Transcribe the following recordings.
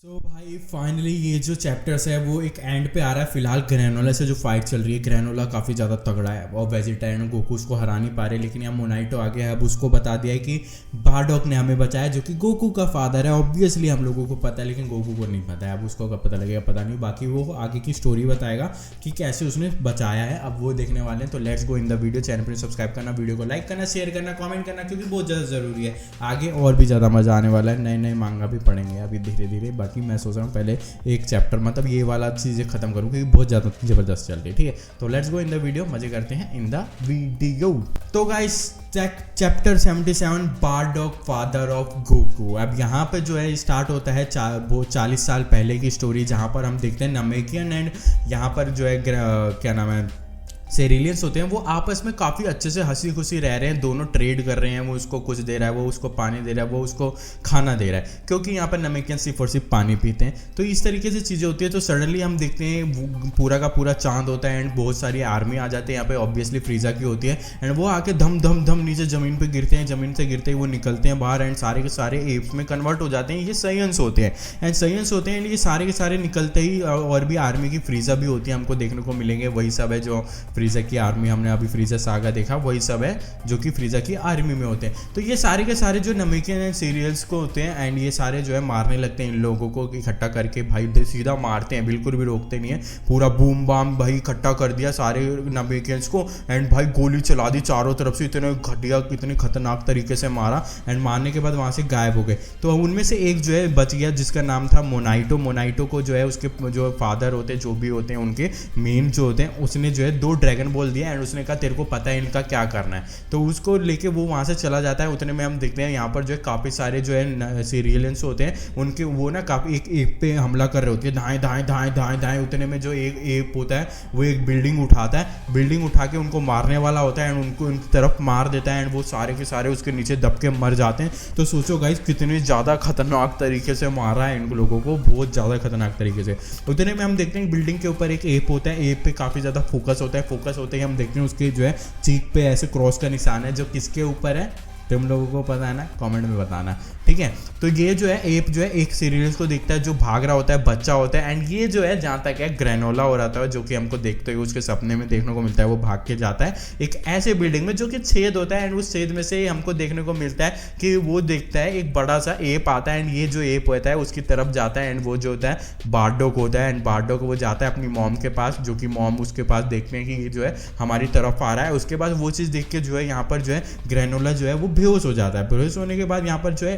भाई फाइनली ये जो चैप्टर्स है वो एक एंड पे आ रहा है। फिलहाल ग्रैनोला से जो फाइट चल रही है, ग्रैनोला काफ़ी ज़्यादा तगड़ा है और वेजिटा एंड गोकू उसको हरा नहीं पा रहे, लेकिन यहाँ मोनाइटो आ गया है। अब उसको बता दिया है कि बारडॉक ने हमें बचाया, जो कि गोकू का फादर है। ऑब्वियसली हम लोगों को पता है, लेकिन गोकू को नहीं पता है। अब उसको कब पता लगेगा पता नहीं, बाकी वो आगे की स्टोरी बताएगा कि कैसे उसने बचाया है। अब वो देखने वाले हैं, तो let's go in the video. Channel पर सब्सक्राइब करना, वीडियो को लाइक करना, शेयर करना, कमेंट करना, क्योंकि बहुत ज़्यादा ज़रूरी है। आगे और भी ज़्यादा मज़ा आने वाला है, नए नए मांगा भी पढ़ेंगे अभी धीरे धीरे। बाकी मैं सोच रहा हूँ पहले एक चैप्टर मतलब ये वाला चीज़ें खत्म करूँ, क्योंकि बहुत ज़्यादा ज़बरदस्त चल रही है। ठीक है, तो let's go in the video, मजे करते हैं इन द वीडियो। तो guys chapter 77 Bardock father of Goku. अब यहाँ पे जो है स्टार्ट होता है वो 40 साल पहले की स्टोरी, जहाँ पर हम देखते हैं नमेकियन एंड यहाँ पर जो है क्या नाम है सेरिलियंस होते हैं, वो आपस में काफ़ी अच्छे से हंसी खुशी रह रहे हैं। दोनों ट्रेड कर रहे हैं, वो उसको कुछ दे रहा है, वो उसको पानी दे रहा है, वो उसको खाना दे रहा है, क्योंकि यहाँ पर नमेकियन सिर्फ और सिर्फ पानी पीते हैं। तो इस तरीके से चीज़ें होती है। तो सडनली हम देखते हैं पूरा का पूरा चांद होता है एंड बहुत सारी आर्मी आ जाते हैं यहाँ पे। ऑब्वियसली फ्रीजा की होती है एंड वो आके धम धम धम नीचे ज़मीन पर गिरते हैं। ज़मीन से गिरते ही वो निकलते हैं बाहर एंड सारे के सारे एप्स में कन्वर्ट हो जाते हैं। ये साइयंस होते हैं एंड साइयंस होते हैं, ये सारे के सारे निकलते ही और भी आर्मी की फ्रीजा भी होती है, हमको देखने को मिलेंगे। वही सब है जो फ्रीजा की आर्मी, हमने अभी फ्रीजा सागा देखा, वही सब है जो कि फ्रीजा की आर्मी में होते हैं। तो ये सारे के सारे जो नमेकियन एंड सीरियल्स को होते हैं एंड ये सारे जो है मारने लगते हैं इन लोगों को इकट्ठा करके। भाई सीधा मारते हैं, बिल्कुल भी रोकते नहीं है। पूरा बूम बाम भाई इकट्ठा कर दिया सारे नमेकियंस को एंड भाई गोली चला दी चारों तरफ से। इतने घटिया इतने खतरनाक तरीके से मारा एंड मारने के बाद वहाँ से गायब हो गए। तो उनमें से एक जो है बच गया, जिसका नाम था मोनाइटो। मोनाइटो को जो है उसके जो फादर होते हैं, जो भी होते हैं उनके मेन जो होते हैं, उसने जो है 2 ड्रैगन बॉल दिया एंड उसने कहा तेरे को पता है इनका क्या करना है। तो उसको लेके वो वहाँ से चला जाता है। उतने में हम देखते हैं यहाँ पर जो है काफ़ी सारे जो है सीरियलियंस होते हैं, उनके वो ना काफ़ी एक एप पे हमला कर रहे होते हैं, दाएं दाएं दाएं दाएं दाएं। उतने में जो एक एप होता है वो एक बिल्डिंग उठाता है, बिल्डिंग उठा के उनको मारने वाला होता है एंड उनको उनकी तरफ मार देता है एंड वो सारे के सारे उसके नीचे दब के मर जाते हैं। तो सोचो गाइस कितनी ज़्यादा खतरनाक तरीके से मारा है इन लोगों को, बहुत ज़्यादा खतरनाक तरीके से। उतने में हम देखते हैं बिल्डिंग के ऊपर एक एप होता है, एप पे काफ़ी ज़्यादा फोकस होता है। फोकस होते ही हम देखते हैं उसके जो है चीक पे ऐसे क्रॉस का निशान है, जो किसके ऊपर है तुम लोगों को पता है ना, कमेंट में बताना। ठीक है, तो ये जो है एप जो है एक सीरियल्स को देखता है जो भाग रहा होता है, बच्चा होता है एंड ये जो है जहाँ तक है ग्रैनोला हो रहा था, जो कि हमको देखते हुए उसके सपने में देखने को मिलता है। वो भाग के जाता है एक ऐसे बिल्डिंग में जो कि छेद होता है एंड उस छेद में से हमको देखने को मिलता है कि वो देखता है एक बड़ा सा एप आता है एंड ये जो एप होता है उसकी तरफ जाता है एंड वो जो होता है बारडॉक होता है एंड बारडॉक वो जाता है अपनी मॉम के पास, जो कि मॉम उसके पास देखते हैं कि ये जो है हमारी तरफ आ रहा है। उसके बाद वो चीज़ देख के जो है यहाँ पर जो है ग्रैनोला जो है वो बेहोश हो जाता है। बेहोश होने के बाद यहाँ पर जो है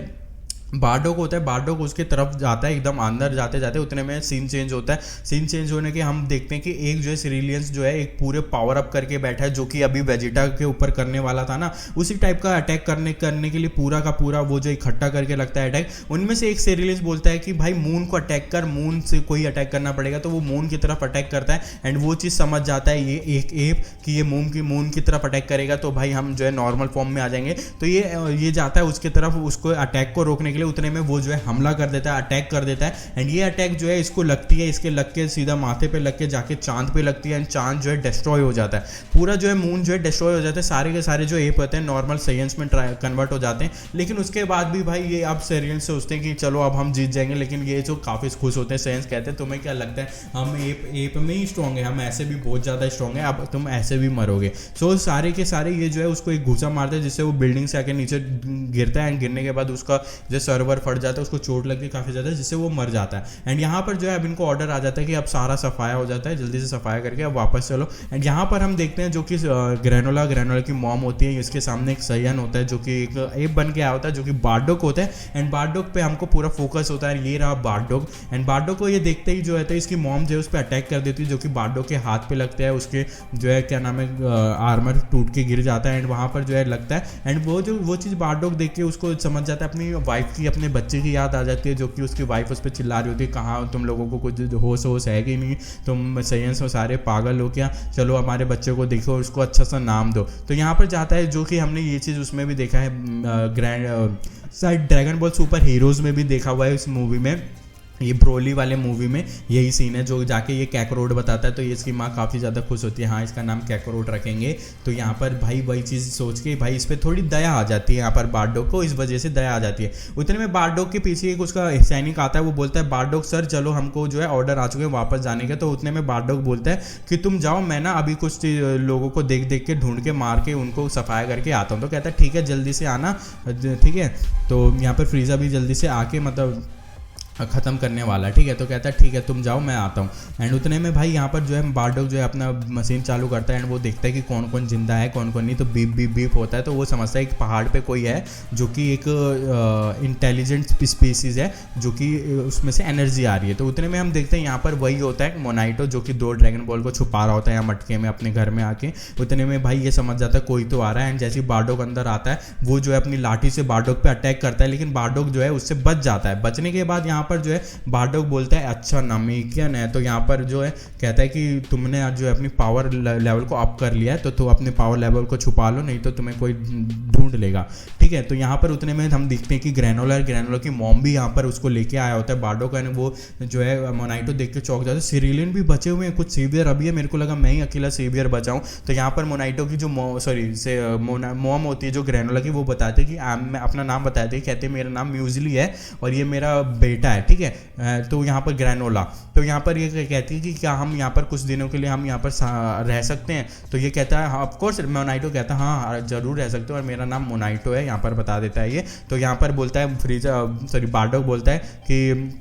बारडॉक होता है, बारडॉक उसके तरफ जाता है, एकदम अंदर जाते जाते उतने में सीन चेंज होता है। सीन चेंज होने के हम देखते हैं कि एक जो है सीरिलियंस जो है एक पूरे पावर अप करके बैठा है, जो कि अभी वेजिटा के ऊपर करने वाला था ना, उसी टाइप का अटैक करने के लिए पूरा का पूरा वो जो इकट्ठा करके लगता है अटैक। उनमें से एक सीरिलियंस बोलता है कि भाई मून को अटैक कर, मून से कोई अटैक करना पड़ेगा। तो वो मून की तरफ अटैक करता है एंड वो चीज़ समझ जाता है ये एक एप कि ये मून की तरफ अटैक करेगा तो भाई हम जो है नॉर्मल फॉर्म में आ जाएंगे। तो ये जाता है उसके तरफ, उसको अटैक को रोकने के लिए। उतने में वो जो है हमला कर देता है, अटैक कर देता है एंड ये अटैक जो है इसको लगती है, इसके लग के सीधा माथे पे लग के जाके चांद पे लगती है एंड चांद जो है डिस्ट्रॉय हो जाता है। पूरा जो है मून जो है डिस्ट्रॉय हो जाता है। सारे के सारे जो एप होते हैं नॉर्मल साइयंस में कन्वर्ट हो जाते हैं। लेकिन उसके बाद भी भाई ये अब साइयंस सोचते हैं कि चलो अब हम जीत जाएंगे, लेकिन ये जो काफ़ी खुश होते हैं। साइयंस कहते हैं तुम्हें क्या लगता है हम एप में ही स्ट्रॉन्ग है, हम ऐसे भी बहुत ज़्यादा स्ट्रॉन्ग है, अब तुम ऐसे भी मरोगे। सो सारे के सारे ये जो है उसको एक घूसा मारते हैं, जिससे वो बिल्डिंग से आके नीचे गिरता है एंड गिरने के बाद उसका जो सर्वर फट जाता है, उसको चोट लगती है काफ़ी ज़्यादा, जिससे वो मर जाता है। एंड यहाँ पर जो है अब इनको ऑर्डर आ जाता है कि अब सारा सफाया हो जाता है, जल्दी से सफाया करके अब वापस चलो। एंड यहाँ पर हम देखते हैं जो कि ग्रैनोला की मॉम होती है, इसके सामने एक सयन होता है जो कि एक एप बन के आया होता है, जो कि बारडॉक होता है एंड बारडॉक पे हमको पूरा फोकस होता है। ये रहा बारडॉक एंड बारडॉक को ये देखते ही जो है इसकी मॉम जो है उस पर अटैक कर देती है, जो कि बारडॉक के हाथ पे लगता है। उसके जो है क्या नाम है आर्मर टूट के गिर जाता है एंड वहाँ पर जो है लगता है एंड वो चीज़ बारडॉक देख के उसको समझ जाता है, अपनी वाइफ की अपने बच्चे की याद आ जाती है, जो कि उसकी वाइफ उस पर चिल्ला रही होती है कहाँ तुम लोगों को कुछ होश है कि नहीं, तुम साइंस में सारे पागल हो क्या, चलो हमारे बच्चे को देखो और उसको अच्छा सा नाम दो। तो यहाँ पर जाता है, जो कि हमने ये चीज़ उसमें भी देखा है शायद ड्रैगन बॉल सुपर हीरोज़ में भी देखा हुआ है इस मूवी में। ये ब्रोली वाले मूवी में यही सीन है, जो जाके ये कैकरोड बताता है तो ये इसकी माँ काफ़ी ज़्यादा खुश होती है, हाँ इसका नाम कैकरोड रखेंगे। तो यहाँ पर भाई वही चीज़ सोच के भाई इस पर थोड़ी दया आ जाती है यहाँ पर बारडोग को, इस वजह से दया आ जाती है। उतने में बारडोग के पीछे एक उसका सैनिक आता है, वो बोलता है बारडोग सर चलो हमको जो है ऑर्डर आ चुके हैं वापस जाने का। तो उतने में बारडोग बोलता है कि तुम जाओ, मैं ना अभी कुछ लोगों को देख देख के ढूंढ के मार के उनको सफाया करके आता हूँ। तो कहता है ठीक है जल्दी से आना, ठीक है। तो यहाँ पर फ्रीज़ा भी जल्दी से आके मतलब ख़त्म करने वाला है, ठीक है। तो कहता है ठीक है तुम जाओ मैं आता हूँ। एंड उतने में भाई यहाँ पर जो है बारडोग जो है अपना मशीन चालू करता है एंड वो देखता है कि कौन कौन जिंदा है कौन कौन नहीं। तो बीप बीप बीप होता है, तो वो समझता है कि पहाड़ पे कोई है जो कि एक इंटेलिजेंट स्पीसीज़ है जो कि उसमें से एनर्जी आ रही है। तो उतने में हम देखते हैं यहाँ पर वही होता है मोनाइटो जो कि 2 ड्रैगन बॉल को छुपा रहा होता है यहाँ मटके में अपने घर में आके। उतने में भाई ये समझ जाता है कोई तो आ रहा है एंड जैसे ही बारडोग अंदर आता है वो जो है अपनी लाठी से बारडोग पे अटैक करता है, लेकिन बारडोग जो है उससे बच जाता है। बचने के बाद यहाँ पर जो है बारडोग बोलता है अच्छा नामिकियन है। तो यहाँ पर जो है कहता है कि तुमने आज जो है अपनी पावर लेवल को अप कर लिया है तो तुम अपने पावर लेवल को छुपा लो, नहीं तो तुम्हें कोई ढूंढ लेगा, ठीक है। तो यहाँ पर उतने में हम देखते हैं कि ग्रैनोला की मॉम भी यहाँ पर उसको लेके आया होता है बारडोग का। वो जो है मोनाइटो देख के चौंक जाता है, सिरिलियन भी बचे हुए हैं कुछ सेवियर अभी है, मेरे को लगा मैं ही अकेला सेवियर बचाऊं। तो यहाँ पर मोनाइटो की जो मॉम होती है जो ग्रैनोला की, वो बताते हैं कि मैं अपना नाम बताते हैं, कहते हैं मेरा नाम म्यूजली है और ये मेरा बेटा है, ठीक है। तो यहाँ पर ग्रैनोला तो यहाँ पर ये कहती है कि क्या हम यहाँ पर कुछ दिनों के लिए हम यहाँ पर रह सकते हैं। तो ये कहता है ऑफ कोर्स, मोनाइटो कहता है हाँ जरूर रह सकते हो और मेरा नाम मोनाइटो है, यहाँ पर बता देता है ये। तो यहाँ पर बोलता है बारडोग बोलता है कि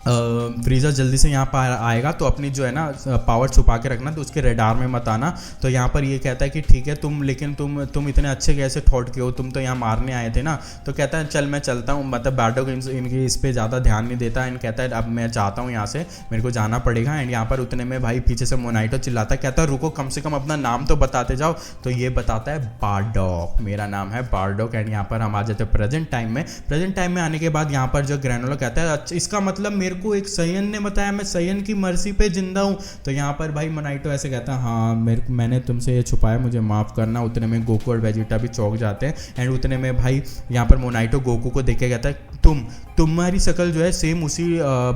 फ्रीज़ा जल्दी से यहाँ पर आएगा तो अपनी जो है ना पावर छुपा के रखना, तो उसके रेडार में मत आना। तो यहाँ पर ये कहता है कि ठीक है लेकिन तुम इतने अच्छे कैसे थॉट के हो, तुम तो यहाँ मारने आए थे ना। तो कहता है चल मैं चलता हूँ, मतलब बारडोग इनकी इस पर ज़्यादा ध्यान नहीं देता एंड कहता है अब मैं चाहता हूँ यहाँ से मेरे को जाना पड़ेगा। एंड यहाँ पर उतने में भाई पीछे से मोनाइटो चिल्लाता है, कहता है रुको कम से कम अपना नाम तो बताते जाओ। तो ये बताता है बारडोग, मेरा नाम है बारडोग। एंड यहाँ पर हम आ जाते हैं प्रेजेंट टाइम में आने के बाद यहाँ पर जो ग्रैनोला कहता है अच्छा इसका मतलब मेरे को एक सयन ने बताया, मैं सयन की मर्जी पे जिंदा हूँ। तो यहाँ पर भाई मोनाइटो ऐसे कहता है हाँ मैंने तुमसे ये छुपाया, मुझे माफ़ करना। उतने में गोकू और वेजिटा भी चौंक जाते हैं एंड उतने में भाई यहाँ पर मोनाइटो गोकू को देख के कहता है तुम्हारी शक्ल जो है सेम उसी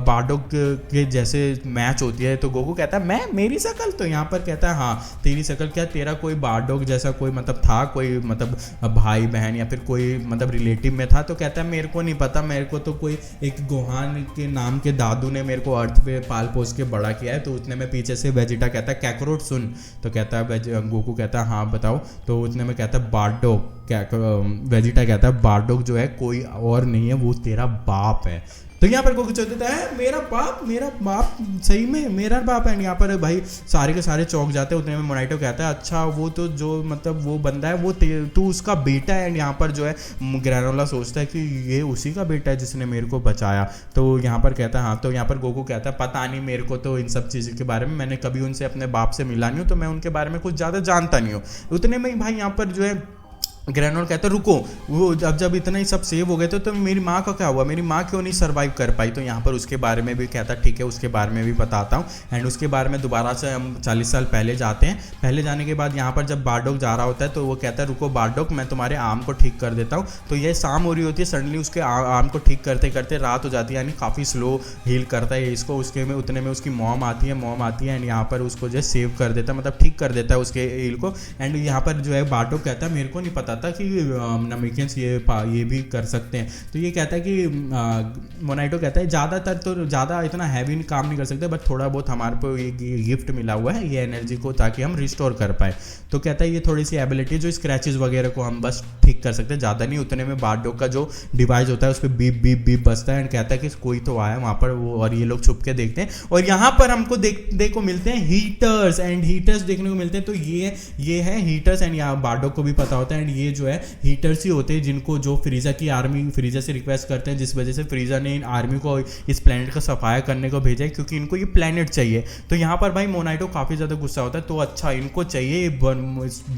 बारडोग के जैसे मैच होती है। तो गोकू कहता है मेरी शक्ल? तो यहाँ पर कहता है हाँ तेरी शक्ल क्या, तेरा कोई बारडोग जैसा कोई मतलब था, कोई मतलब भाई बहन या फिर कोई मतलब रिलेटिव में था? तो कहता है मेरे को नहीं पता, मेरे को तो कोई एक गोहान के नाम के दादू ने मेरे को अर्थ पे पाल पोस के बड़ा किया है। तो उतने में पीछे से वेजिटा कहता है कैकरोट सुन। तो कहता है गोकू कहता है हाँ बताओ। तो उतने में कहता है बारडोग, वेजिटा कहता है बारडोग जो है कोई और नहीं है, वो तेरा बाप है। तो यहाँ पर गोकू चलता है मेरा बाप सही में मेरा बाप है। यहाँ पर भाई सारे के सारे चौंक जाते हैं। उतने में मोनाइटो कहता है अच्छा वो तो जो मतलब वो बंदा है वो तू उसका बेटा है। एंड यहाँ पर जो है ग्रैनोला सोचता है कि ये उसी का बेटा है जिसने मेरे को बचाया। तो यहाँ पर कहता है हाँ। तो यहाँ पर गोकू कहता है पता नहीं मेरे को तो इन सब चीज़ों के बारे में, मैंने कभी उनसे अपने बाप से मिला नहीं हूँ तो मैं उनके बारे में कुछ ज़्यादा जानता नहीं हूँ। उतने में ही भाई यहाँ पर जो है ग्रैनोला कहता है रुको, वो जब इतना ही सब सेव हो गए तो मेरी माँ का क्या हुआ, मेरी माँ क्यों नहीं सर्वाइव कर पाई? तो यहाँ पर उसके बारे में भी कहता है ठीक है उसके बारे में भी बताता हूँ। एंड उसके बारे में दोबारा से हम 40 साल पहले जाते हैं। पहले जाने के बाद यहाँ पर जब बारडोग जा रहा होता है तो वो कहता है रुको बारडोग मैं तुम्हारे आर्म को ठीक कर देता हूँ। तो ये शाम हो रही होती है, सडनली उसके आर्म को ठीक करते करते रात हो जाती है, यानी काफ़ी स्लो हील करता है इसको। उसके में उतने में उसकी मॉम आती है एंड यहाँ पर उसको जो है सेव कर देता है, मतलब ठीक कर देता है उसके हील को। एंड यहाँ पर जो है बारडोग कहता है मेरे को नहीं पता था कि नामिकियंस ये भी कर सकते हैं। तो ये कहता है कि मोनाइटो कहता है ज़्यादातर तो ज़्यादा इतना हैवी काम नहीं कर सकते, बट थोड़ा बहुत हमारे को ये गिफ्ट मिला हुआ है ये एनर्जी को, ताकि हम रिस्टोर कर पाए। तो कहता है ये थोड़ी सी एबिलिटी जो स्क्रैचेस वगैरह को हम बस ठीक कर सकते हैं, ज़्यादा नहीं। उतने में बारडोग का जो डिवाइस होता है उस पर बीप बीप बीप बजता है एंड कहता है कि कोई तो आया वहाँ पर वो, और ये लोग छुप के देखते हैं और यहाँ पर हमको देखो मिलते हैं हीटर्स एंड हीटर्स देखने को मिलते हैं। तो ये है हीटर्स एंड यहाँ बारडोग को भी पता होता है। एंड ये जो है हीटर्स ही होते हैं जिनको जो फ्रीज़ा की आर्मी फ्रीज़ा से रिक्वेस्ट करते हैं, जिस वजह से फ्रीज़ा ने इन आर्मी को इस प्लेनेट का सफाया करने को भेजा है क्योंकि इनको ये प्लेनेट चाहिए। तो यहाँ पर भाई मोनाइटो काफ़ी ज़्यादा गुस्सा होता है। तो अच्छा इनको चाहिए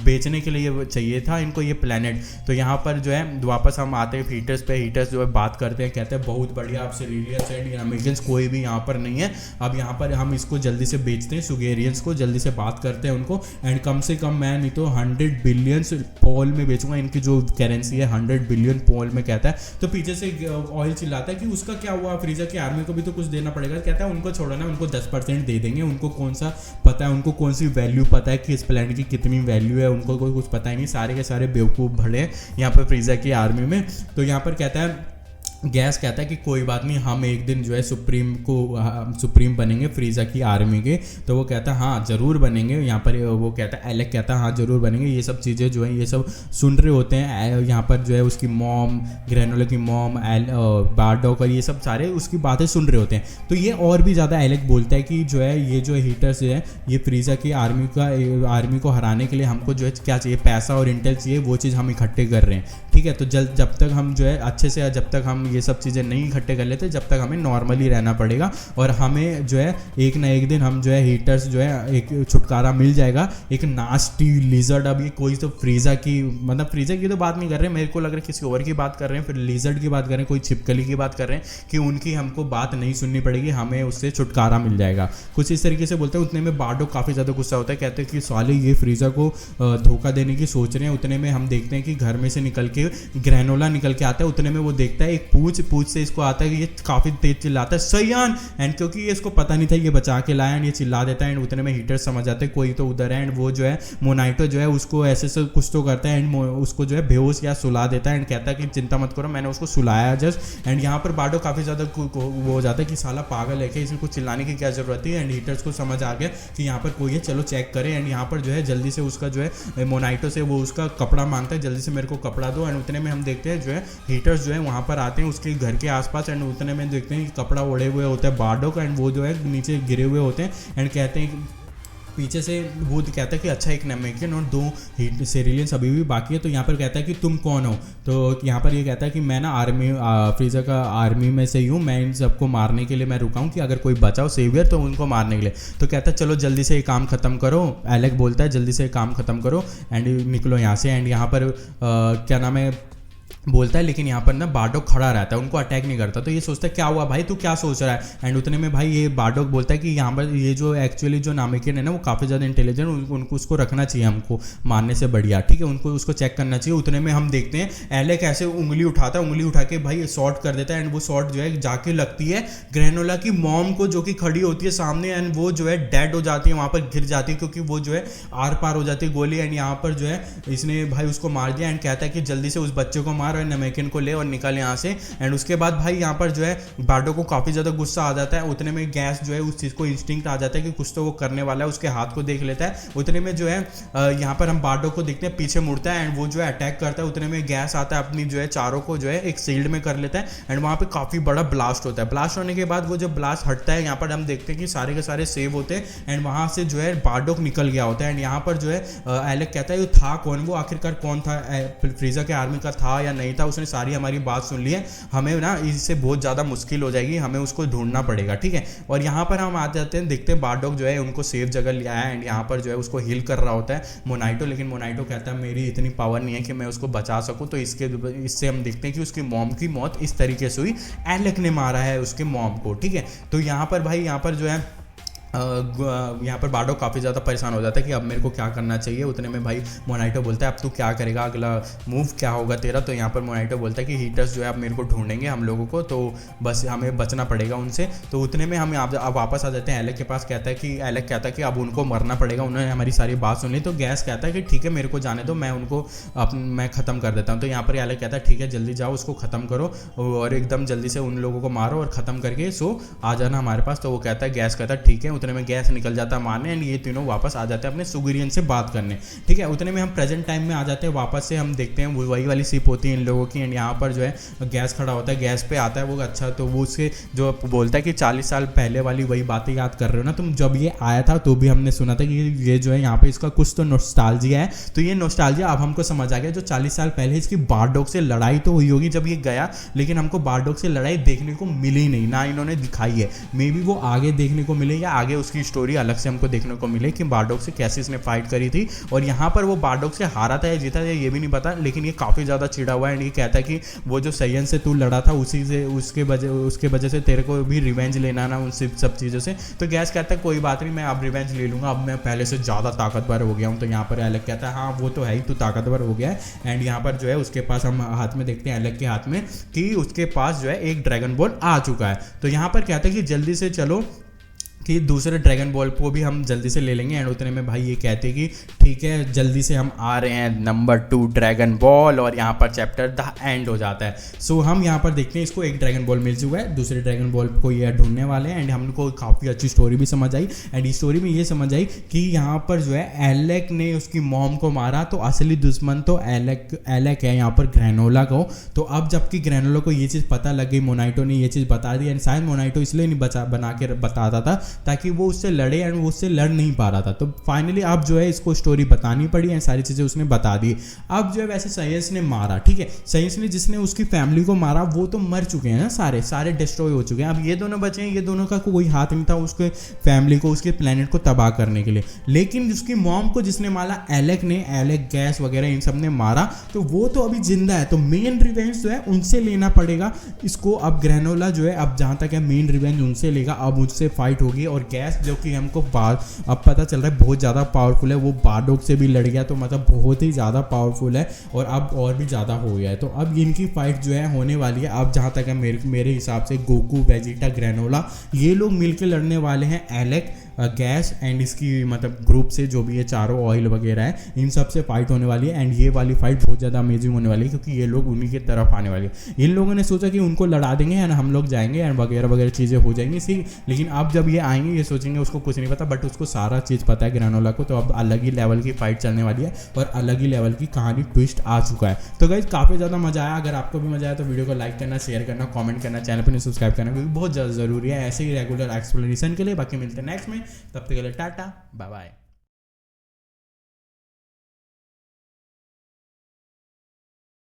बेचने के लिए चाहिए था इनको ये प्लेनेट। तो यहाँ पर जो है वापस हम आते हैं हीटर्स पे। हीटर्स जो है बात करते हैं, कहते हैं बहुत बढ़िया, आप सिरिलियंस एंड अमेरिकन्स कोई भी यहाँ पर नहीं है, अब यहाँ पर हम इसको जल्दी से बेचते हैं सुगेरियंस को, जल्दी से बात करते हैं उनको। एंड कम से कम मैं नहीं तो 100 बिलियंस पॉल में बेचूंगा, इनकी जो करेंसी है 100 बिलियन पोल में कहता है। तो पीछे से ऑयल चिल्लाता है कि उसका क्या हुआ, फ्रीजा की आर्मी को भी तो कुछ देना पड़ेगा। कहता है उनको छोड़ो ना, उनको 10% दे देंगे, उनको कौन सा पता है, उनको कौन सी वैल्यू पता है कि इस प्लैनेट की कितनी वैल्यू है, उनको कोई कुछ पता ही नहीं, सारे के सारे बेवकूफ़ भरे हैं यहाँ पर फ्रीजा की आर्मी में। तो यहाँ पर कहता है गैस कहता है कि कोई बात नहीं, हम एक दिन जो है सुप्रीम बनेंगे फ्रीजा की आर्मी के। तो वो कहता है हाँ ज़रूर बनेंगे। यहाँ पर वो कहता है एलेक कहता है हाँ ज़रूर बनेंगे। ये सब चीज़ें जो है ये सब सुन रहे होते हैं यहाँ पर जो है उसकी मॉम, ग्रैनोला की मॉम, बारडॉक और ये सब सारे उसकी बातें सुन रहे होते हैं। तो ये और भी ज़्यादा एलेक बोलता है कि जो है ये जो हीटर्स है ये फ्रीजा की आर्मी को हराने के लिए हमको जो है क्या चाहिए, पैसा और इंटेल चाहिए, वो चीज़ हम इकट्ठे कर रहे हैं। ठीक है, तो जब तक हम जो है अच्छे से, जब तक हम ये सब चीज़ें नहीं इकट्ठे कर लेते, जब तक हमें नॉर्मली रहना पड़ेगा और हमें जो है एक ना एक दिन हम जो है हीटर्स जो है एक छुटकारा मिल जाएगा। एक नास्टी लिजर्ड, अब ये कोई तो फ्रीजा की तो बात नहीं कर रहे, मेरे को लग रहा है किसी और की बात कर रहे हैं, फिर लिजर्ड की बात कर रहे हैं, कोई छिपकली की बात कर रहे हैं कि उनकी हमको बात नहीं सुननी पड़ेगी, हमें उससे छुटकारा मिल जाएगा, कुछ इस तरीके से बोलते हैं। उतने में बारडॉक काफ़ी ज़्यादा गुस्सा होता है, कहते हैं कि साले ये फ्रीजा को धोखा देने की सोच रहे हैं। उतने में हम देखते हैं कि घर में से निकल के ग्रैनोला निकल के आता है। उतने में वो देखता है एक पूछ से इसको आता है कि ये काफ़ी तेज चिल्लाता है सयान, एंड क्योंकि ये इसको पता नहीं था ये बचा के लाया, एंड ये चिल्ला देता है। एंड उतने में हीटर समझ जाते हैं कोई तो उधर है, एंड वो जो है मोनाइटो जो है उसको ऐसे से कुछ तो करता है, एंड उसको जो है बेहोश या सुला देता है, एंड कहता है कि चिंता मत करो मैंने उसको सुलाया जस्ट। एंड यहाँ पर बारडॉक काफ़ी ज़्यादा वो हो जाता है कि साला पागल है कि इसे कुछ चिल्लाने की क्या जरूरत है। एंड हीटर्स को समझ आ गया कि यहाँ पर कोई है, चलो चेक करें। एंड यहाँ पर जो है जल्दी से उसका जो है मोनाइटो से वो उसका कपड़ा मांगता है, जल्दी से मेरे को कपड़ा दो। एंड उतने में हम देखते हैं जो है हीटर्स जो है वहाँ पर आते हैं उसके घर के आसपास, एंड उतने में देखते हैं कि कपड़ा ओढ़े हुए होता है बारडॉक, एंड वो जो है नीचे गिरे हुए होते हैं। एंड कहते हैं पीछे से वो कहता है कि अच्छा एक नमेकिन और 2 सेरिलियंस अभी भी बाकी है। तो यहाँ पर कहता है कि तुम कौन हो। तो यहाँ पर ये कहता है कि मैं ना फ्रीजा का आर्मी में से ही हूँ, मैं इन सबको मारने के लिए मैं रुका हूँ कि अगर कोई बचाओ सेवियर तो उनको मारने के लिए। तो कहता है चलो जल्दी से ये काम ख़त्म करो, एलेक बोलता है जल्दी से काम ख़त्म करो एंड निकलो यहाँ से। एंड यहाँ पर क्या नाम है बोलता है, लेकिन यहाँ पर ना बारडॉक खड़ा रहता है, उनको अटैक नहीं करता। तो ये सोचता है क्या हुआ भाई, तू क्या सोच रहा है। एंड उतने में भाई ये बारडॉक बोलता है कि यहाँ पर ये जो एक्चुअली जो नामिकिन है ना वो काफ़ी ज़्यादा इंटेलिजेंट, उनको उसको रखना चाहिए हमको मारने से बढ़िया, ठीक है, उनको उसको चेक करना चाहिए। उतने में हम देखते हैं एलेक ऐसे उंगली उठाता है, उंगली उठा के भाई शॉट कर देता है, एंड वो शॉट जो है जाके लगती है ग्रैनोला की मॉम को जो कि खड़ी होती है सामने, एंड वो जो है डेड हो जाती है, वहाँ पर गिर जाती है क्योंकि वो जो है आर पार हो जाती है गोली। एंड यहाँ पर जो है इसने भाई उसको मार दिया, एंड कहता है कि जल्दी से उस बच्चे को मार और नमेकिन को ले और निकल यहाँ से। एंड उसके बाद भाई यहाँ पर जो है बारडॉक को काफ़ी ज़्यादा गुस्सा आ जाता है। उतने में गैस जो है उस चीज़ को इंस्टिंक्ट आ जाता है कि कुछ तो वो करने वाला है, उसके हाथ को देख लेता है। उतने में जो है यहाँ पर हम बारडॉक को देखते हैं पीछे मुड़ता है, एंड वो जो है अटैक करता है। उतने में गैस आता है अपनी जो है चारों को जो है एक शील्ड में कर लेता है, एंड वहाँ पे काफ़ी बड़ा ब्लास्ट होता है। ब्लास्ट होने के बाद वो जब ब्लास्ट हटता है यहाँ पर हम देखते हैं कि सारे के सारे सेव होते हैं, एंड वहाँ से जो है बारडॉक निकल गया होता है। एंड यहाँ पर जो है एलेक कहता है ये था कौन, वो आखिरकार कौन था, फ्रीजा के आर्मी का था या नहीं था, उसने सारी हमारी बात सुन ली है, हमें ना इससे बहुत ज़्यादा मुश्किल हो जाएगी, हमें उसको ढूंढना पड़ेगा, ठीक है। और यहाँ पर हम आ जाते हैं, देखते हैं बारडॉक जो है उनको सेफ जगह ले आया, एंड यहाँ पर जो है उसको हील कर रहा होता है मोनाइटो। लेकिन मोनाइटो कहता है मेरी इतनी पावर नहीं है कि मैं उसको बचा सकूँ। तो इससे हम देखते हैं कि उसकी मॉम की मौत इस तरीके से हुई, एलेक ने मारा है उसके मॉम को, ठीक है। तो यहाँ पर भाई यहाँ पर जो है यहाँ पर बारडॉक काफ़ी ज़्यादा परेशान हो जाता है कि अब मेरे को क्या करना चाहिए। उतने में भाई मोनाइटो बोलता है अब तू क्या करेगा, अगला मूव क्या होगा तेरा। तो यहाँ पर मोनाइटो बोलता है कि हीटर्स जो है अब मेरे को ढूंढेंगे हम लोगों को, तो बस हमें बचना पड़ेगा उनसे। तो उतने में हम अब वापस आ जाते हैं एलेक के पास। एलेक कहता है कि अब उनको मरना पड़ेगा, उन्होंने हमारी सारी बात सुन ली। तो गैस कहता है कि ठीक है मेरे को जाने दो, मैं उनको मैं ख़त्म कर देता हूँ। तो यहाँ पर एलेक कहता है ठीक है जल्दी जाओ उसको ख़त्म करो और एकदम जल्दी से उन लोगों को मारो और ख़त्म करके सो आ जाना हमारे पास। तो वो कहता है गैस कहता है ठीक है। उतने में गैस निकल जाता है मारने, एंड ये तीनों वापस आ जाते हैं अपने सुगरियन से बात करने, ठीक है। उतने में हम प्रेजेंट टाइम में आ जाते हैं वापस से। हम देखते हैं वही वाली शिप होती है इन लोगों की, एंड यहाँ पर जो है गैस खड़ा होता है, गैस पे आता है वो। अच्छा तो वो उसके जो बोलता है कि 40 साल पहले वाली वही बातें याद कर रहे हो ना तुम, जब ये आया था तो भी हमने सुना था कि ये जो है यहाँ पे इसका कुछ तो नॉस्टैल्जिया है। तो ये नॉस्टैल्जिया अब हमको समझ आ गया, जो 40 साल पहले इसकी बारडॉक से लड़ाई तो हुई होगी जब ये गया, लेकिन हमको बारडॉक से लड़ाई देखने को मिली नहीं, ना इन्होंने दिखाई है। मे बी वो आगे देखने को मिले या आगे उसकी स्टोरी अलग से हमको देखने को मिले कि बारडॉग से कैसे इसने फाइट करी थी, और यहाँ पर वो बारडॉग से हारा था या जीता था ये भी नहीं पता, लेकिन ये काफ़ी ज़्यादा चिढ़ा हुआ है एंड ये कहता है कि वो जो सैयन से तू लड़ा था उसी से उसके वजह से तेरे को भी रिवेंज लेना ना उन सब चीज़ों से। तो गैस कहता है कोई बात नहीं, मैं अब रिवेंज ले लूँगा, अब मैं पहले से ज़्यादा ताकतवर हो गया हूँ। तो यहाँ पर एलेक कहता है हाँ वो तो है ही, तू ताकतवर हो गया है। एंड यहाँ पर जो है उसके पास हम हाथ में देखते हैं एलेक के हाथ में कि उसके पास जो है एक ड्रैगन बॉल आ चुका है। तो यहाँ पर कहते हैं कि जल्दी से चलो कि दूसरे ड्रैगन बॉल को भी हम जल्दी से ले लेंगे। एंड उतने में भाई ये कहते हैं कि ठीक है जल्दी से हम आ रहे हैं नंबर 2 ड्रैगन बॉल, और यहाँ पर चैप्टर द एंड हो जाता है। सो हम यहाँ पर देखते हैं इसको एक ड्रैगन बॉल मिल चुका है, दूसरे ड्रैगन बॉल को ये ढूंढने वाले हैं। एंड हमको काफ़ी अच्छी स्टोरी भी समझ आई। एंड इस स्टोरी में ये समझ आई कि यहाँ पर जो है एलेक ने उसकी मॉम को मारा, तो असली दुश्मन तो एलेक है यहाँ पर ग्रैनोला को। तो अब जबकि ग्रैनोला को ये चीज़ पता लग गई, मोनाइटो ने ये चीज़ बता दी, एंड शायद मोनाइटो इसलिए नहीं बना के बताता था ताकि वो उससे लड़े, एंड वो उससे लड़ नहीं पा रहा था। तो फाइनली अब जो है इसको स्टोरी बतानी पड़ी एंड सारी चीज़ें उसने बता दी। अब जो है वैसे साइंस ने मारा, ठीक है, साइंस ने जिसने उसकी फैमिली को मारा वो तो मर चुके हैं ना, सारे डिस्ट्रॉय हो चुके हैं। अब ये दोनों बचे हैं, ये दोनों का कोई हाथ नहीं था उसके फैमिली को, उसके प्लेनेट को तबाह करने के लिए। लेकिन उसकी मॉम को जिसने मारा एलेक गैस वगैरह इन सब ने मारा, तो वो तो अभी जिंदा है। तो मेन रिवेंज जो है उनसे लेना पड़ेगा इसको। अब ग्रैनोला जो है अब जहाँ तक है मेन रिवेंज उनसे लेगा, अब उनसे फाइट होगी। और गैस जो कि हमको अब पता चल रहा है बहुत ज़्यादा पावरफुल है, वो बारडॉग से भी लड़ गया, तो मतलब बहुत ही ज़्यादा पावरफुल है और अब और भी ज़्यादा हो गया है। तो अब इनकी फाइट जो है होने वाली है। अब जहाँ तक है मेरे हिसाब से गोकू, वेजिटा, ग्रैनोला ये लोग मिलकर लड़ने वाले हैं एलेक, गैस एंड इसकी मतलब ग्रुप से जो भी ये चारों ऑयल वगैरह है इन सब से फाइट होने वाली है। एंड ये वाली फाइट बहुत ज़्यादा अमेजिंग होने वाली है क्योंकि ये लोग उन्हीं की तरफ आने वाले हैं। इन लोगों ने सोचा कि उनको लड़ा देंगे एंड हम लोग जाएंगे एंड वगैरह चीज़ें हो जाएंगी सी। लेकिन अब जब ये आएंगे ये सोचेंगे उसको कुछ नहीं पता, बट उसको सारा चीज़ पता है ग्रैनोला को। तो अब अलग ही लेवल की फाइट चलने वाली है और अलग ही लेवल की कहानी ट्विस्ट आ चुका है। तो गाइस काफ़ी ज़्यादा मजा आया। अगर आपको भी मजा आया तो वीडियो को लाइक करना, शेयर करना, कमेंट करना, चैनल पर सब्सक्राइब करना क्योंकि बहुत ज़्यादा ज़रूरी है ऐसे ही रेगुलर एक्सप्लेनेशन के लिए। बाकी मिलते हैं नेक्स्ट में, तब तक के लिए टाटा बाय बाय।